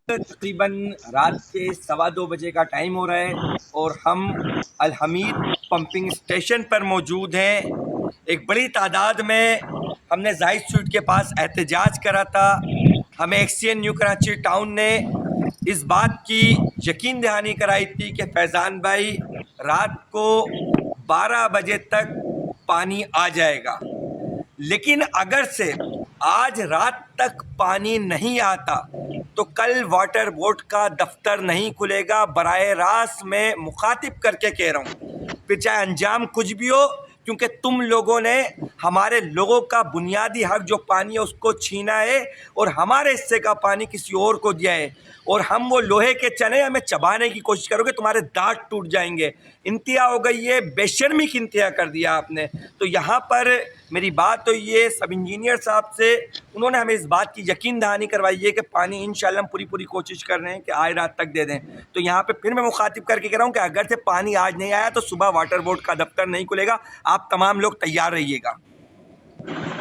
تقریباً رات کے 2:15 بجے کا ٹائم ہو رہا ہے اور ہم الحمید پمپنگ اسٹیشن پر موجود ہیں۔ ایک بڑی تعداد میں ہم نے زاہد سویٹ کے پاس احتجاج کرا تھا۔ ہمیں ایکسین نیو کراچی ٹاؤن نے اس بات کی یقین دہانی کرائی تھی کہ فیضان بھائی رات کو 12 بجے تک پانی آ جائے گا، لیکن اگر سے آج رات تک پانی نہیں آتا تو کل واٹر بورڈ کا دفتر نہیں کھلے گا۔ براہ راست میں مخاطب کر کے کہہ رہا ہوں، پھر چاہے انجام کچھ بھی ہو، کیونکہ تم لوگوں نے ہمارے لوگوں کا بنیادی حق جو پانی ہے اس کو چھینا ہے اور ہمارے حصے کا پانی کسی اور کو دیا ہے، اور ہم وہ لوہے کے چنے ہمیں چبانے کی کوشش کرو گے، تمہارے دانت ٹوٹ جائیں گے۔ انتہا ہو گئی ہے، بے شرمی کی انتہا کر دیا آپ نے۔ تو یہاں پر میری بات تو یہ سب انجینئر صاحب سے، انہوں نے ہمیں اس بات کی یقین دہانی کروائی ہے کہ پانی انشاءاللہ ہم پوری کوشش کر رہے ہیں کہ آج رات تک دے دیں۔ تو یہاں پہ پھر میں مخاطب کر کے کہہ رہا ہوں کہ اگر سے پانی آج نہیں آیا تو صبح واٹر بورڈ کا دفتر نہیں کھلے گا۔ آپ تمام لوگ تیار رہیے گا۔